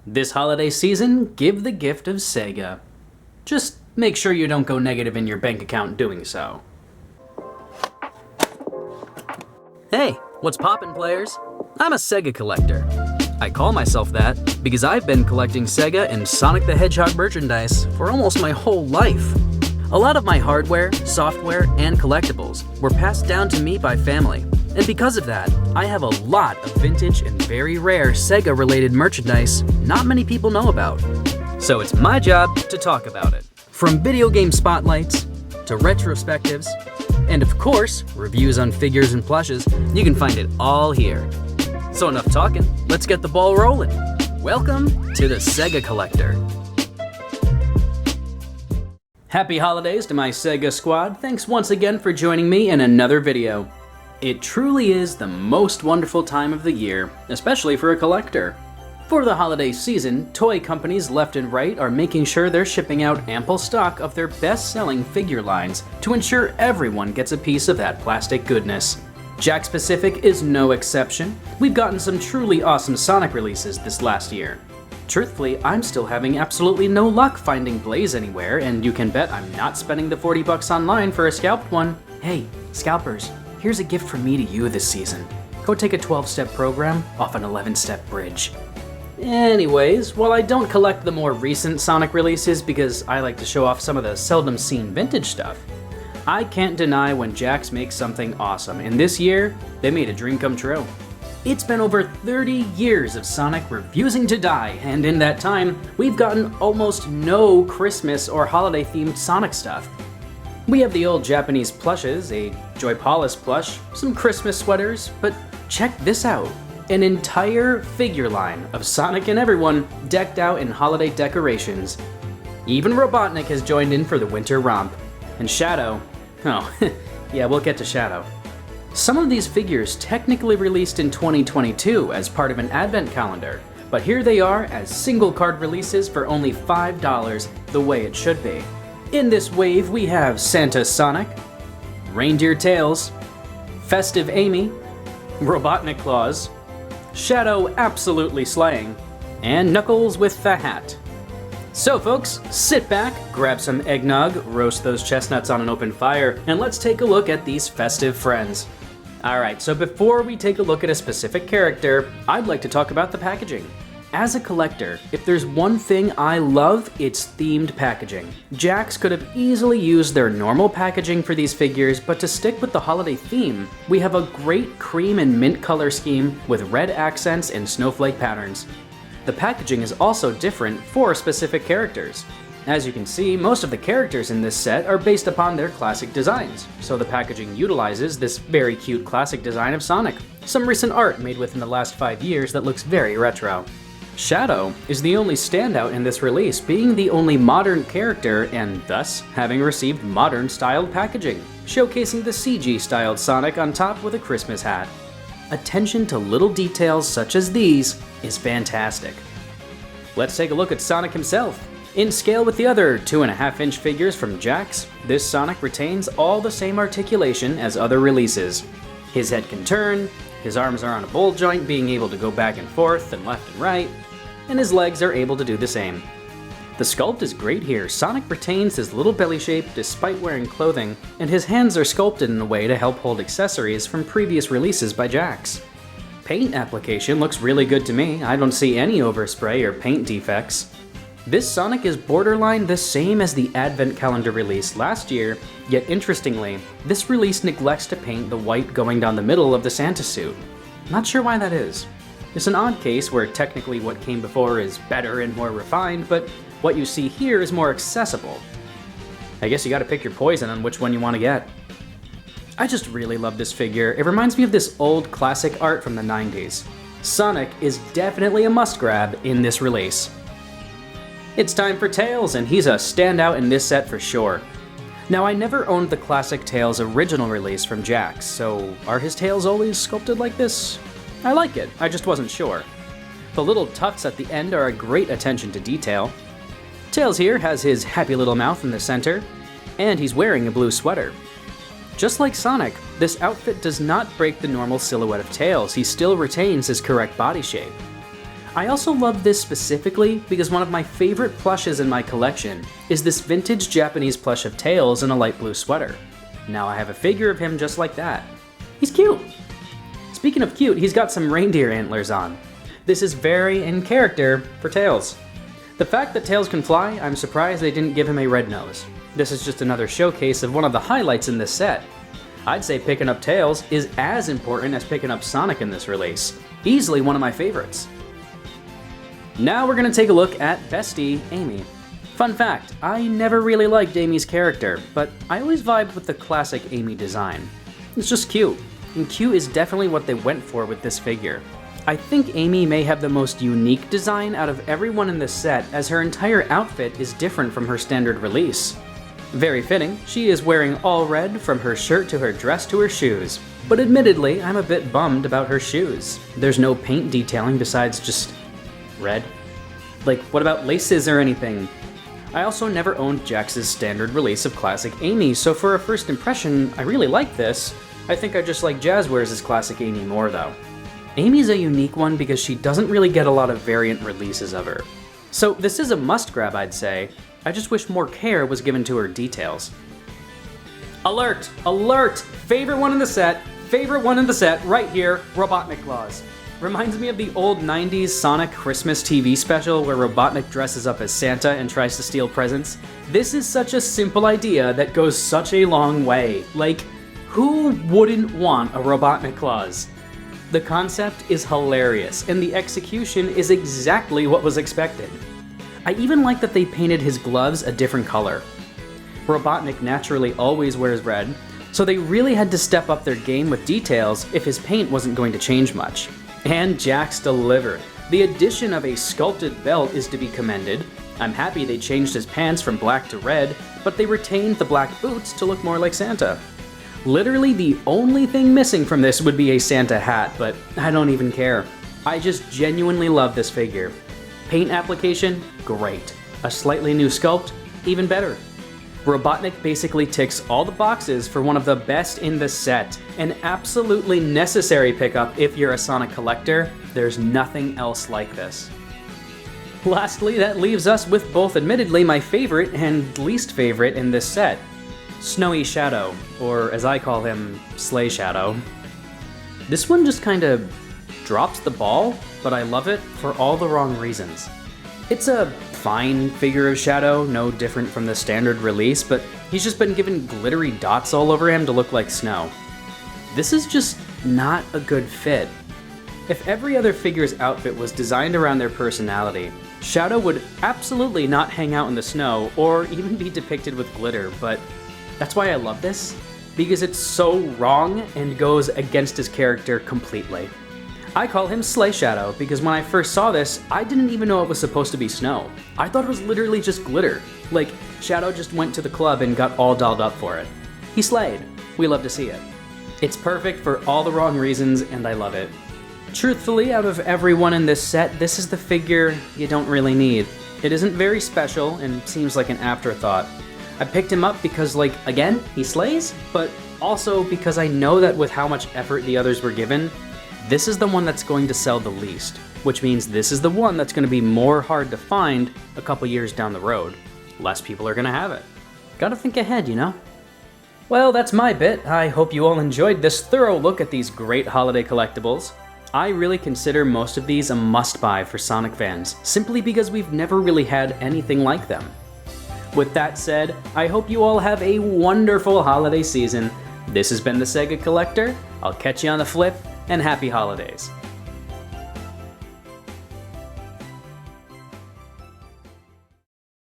This holiday season, give the gift of Sega. Just make sure you don't go negative in your bank account doing so. Hey, what's poppin', players? I'm a Sega collector. I call myself that because I've been collecting Sega and Sonic the Hedgehog merchandise for almost my whole life. A lot of my hardware, software, and collectibles were passed down to me by family. And because of that, I have a lot of vintage and very rare Sega-related merchandise not many people know about. So it's my job to talk about it. From video game spotlights, to retrospectives, and of course, reviews on figures and plushes, you can find it all here. So enough talking, let's get the ball rolling. Welcome to the Sega Collector. Happy holidays to my Sega squad. Thanks once again for joining me in another video. It truly is the most wonderful time of the year, especially for a collector. For the holiday season, toy companies left and right are making sure they're shipping out ample stock of their best-selling figure lines to ensure everyone gets a piece of that plastic goodness. Jakks Pacific is no exception. We've gotten some truly awesome Sonic releases this last year. Truthfully, I'm still having absolutely no luck finding Blaze anywhere, and you can bet I'm not spending the $40 online for a scalped one. Hey, scalpers. Here's a gift from me to you this season. Go take a 12-step program off an 11-step bridge. Anyways, while I don't collect the more recent Sonic releases because I like to show off some of the seldom seen vintage stuff, I can't deny when Jakks makes something awesome, and this year, they made a dream come true. It's been over 30 years of Sonic refusing to die, and in that time, we've gotten almost no Christmas or holiday-themed Sonic stuff. We have the old Japanese plushes, a Joypolis plush, some Christmas sweaters, but check this out. An entire figure line of Sonic and everyone decked out in holiday decorations. Even Robotnik has joined in for the winter romp. And Shadow, oh, yeah, we'll get to Shadow. Some of these figures technically released in 2022 as part of an advent calendar, but here they are as single card releases for only $5, the way it should be. In this wave, we have Santa Sonic, Reindeer Tails, Festive Amy, Robotnik Claus, Shadow absolutely slaying, and Knuckles with the hat. So folks, sit back, grab some eggnog, roast those chestnuts on an open fire, and let's take a look at these festive friends. Alright, so before we take a look at a specific character, I'd like to talk about the packaging. As a collector, if there's one thing I love, it's themed packaging. Jakks could have easily used their normal packaging for these figures, but to stick with the holiday theme, we have a great cream and mint color scheme with red accents and snowflake patterns. The packaging is also different for specific characters. As you can see, most of the characters in this set are based upon their classic designs, so the packaging utilizes this very cute classic design of Sonic. Some recent art made within the last 5 years that looks very retro. Shadow is the only standout in this release, being the only modern character and thus having received modern styled packaging, showcasing the CG styled Sonic on top with a Christmas hat. Attention to little details such as these is fantastic. Let's take a look at Sonic himself. In scale with the other 2.5-inch figures from Jakks, this Sonic retains all the same articulation as other releases. His head can turn, his arms are on a ball joint, being able to go back and forth and left and right, and his legs are able to do the same. The sculpt is great here. Sonic retains his little belly shape despite wearing clothing, and his hands are sculpted in a way to help hold accessories from previous releases by Jakks. Paint application looks really good to me. I don't see any overspray or paint defects. This Sonic is borderline the same as the Advent Calendar release last year, yet interestingly, this release neglects to paint the white going down the middle of the Santa suit. Not sure why that is. It's an odd case where technically what came before is better and more refined, but what you see here is more accessible. I guess you gotta pick your poison on which one you want to get. I just really love this figure. It reminds me of this old classic art from the 90s. Sonic is definitely a must-grab in this release. It's time for Tails, and he's a standout in this set for sure. Now, I never owned the classic Tails original release from Jakks, so are his tails always sculpted like this? I like it, I just wasn't sure. The little tufts at the end are a great attention to detail. Tails here has his happy little mouth in the center, and he's wearing a blue sweater. Just like Sonic, this outfit does not break the normal silhouette of Tails, he still retains his correct body shape. I also love this specifically because one of my favorite plushes in my collection is this vintage Japanese plush of Tails in a light blue sweater. Now I have a figure of him just like that. He's cute! Speaking of cute, he's got some reindeer antlers on. This is very in character for Tails. The fact that Tails can fly, I'm surprised they didn't give him a red nose. This is just another showcase of one of the highlights in this set. I'd say picking up Tails is as important as picking up Sonic in this release. Easily one of my favorites. Now we're gonna take a look at Bestie Amy. Fun fact, I never really liked Amy's character, but I always vibed with the classic Amy design. It's just cute, and cute is definitely what they went for with this figure. I think Amy may have the most unique design out of everyone in this set, as her entire outfit is different from her standard release. Very fitting, she is wearing all red from her shirt to her dress to her shoes. But admittedly, I'm a bit bummed about her shoes. There's no paint detailing besides just red. Like, what about laces or anything? I also never owned Jakks' standard release of classic Amy, so for a first impression, I really like this. I think I just like Jazzwares' classic Amy more though. Amy's a unique one because she doesn't really get a lot of variant releases of her. So this is a must grab, I'd say. I just wish more care was given to her details. Alert! Alert! Favorite one in the set, right here, Robotnik claws. Reminds me of the old 90s Sonic Christmas TV special where Robotnik dresses up as Santa and tries to steal presents. This is such a simple idea that goes such a long way. Like, who wouldn't want a Robotnik claws? The concept is hilarious, and the execution is exactly what was expected. I even like that they painted his gloves a different color. Robotnik naturally always wears red, so they really had to step up their game with details if his paint wasn't going to change much. And Jakks delivered. The addition of a sculpted belt is to be commended. I'm happy they changed his pants from black to red, but they retained the black boots to look more like Santa. Literally the only thing missing from this would be a Santa hat, but I don't even care. I just genuinely love this figure. Paint application, great. A slightly new sculpt, even better. Robotnik basically ticks all the boxes for one of the best in the set. An absolutely necessary pickup if you're a Sonic collector. There's nothing else like this. Lastly, that leaves us with both admittedly my favorite and least favorite in this set. Snowy Shadow, or as I call him, Sleigh Shadow. This one just kinda drops the ball, but I love it for all the wrong reasons. It's a fine figure of Shadow, no different from the standard release, but he's just been given glittery dots all over him to look like snow. This is just not a good fit. If every other figure's outfit was designed around their personality, Shadow would absolutely not hang out in the snow or even be depicted with glitter, but that's why I love this, because it's so wrong and goes against his character completely. I call him Sleigh Shadow because when I first saw this, I didn't even know it was supposed to be snow. I thought it was literally just glitter. Like, Shadow just went to the club and got all dolled up for it. He slayed. We love to see it. It's perfect for all the wrong reasons, and I love it. Truthfully, out of everyone in this set, this is the figure you don't really need. It isn't very special and seems like an afterthought. I picked him up because, like, again, he slays, but also because I know that with how much effort the others were given, this is the one that's going to sell the least, which means this is the one that's going to be more hard to find a couple years down the road. Less people are going to have it. Gotta think ahead, you know? Well, that's my bit. I hope you all enjoyed this thorough look at these great holiday collectibles. I really consider most of these a must-buy for Sonic fans, simply because we've never really had anything like them. With that said, I hope you all have a wonderful holiday season. This has been the Sega Collector. I'll catch you on the flip, and happy holidays.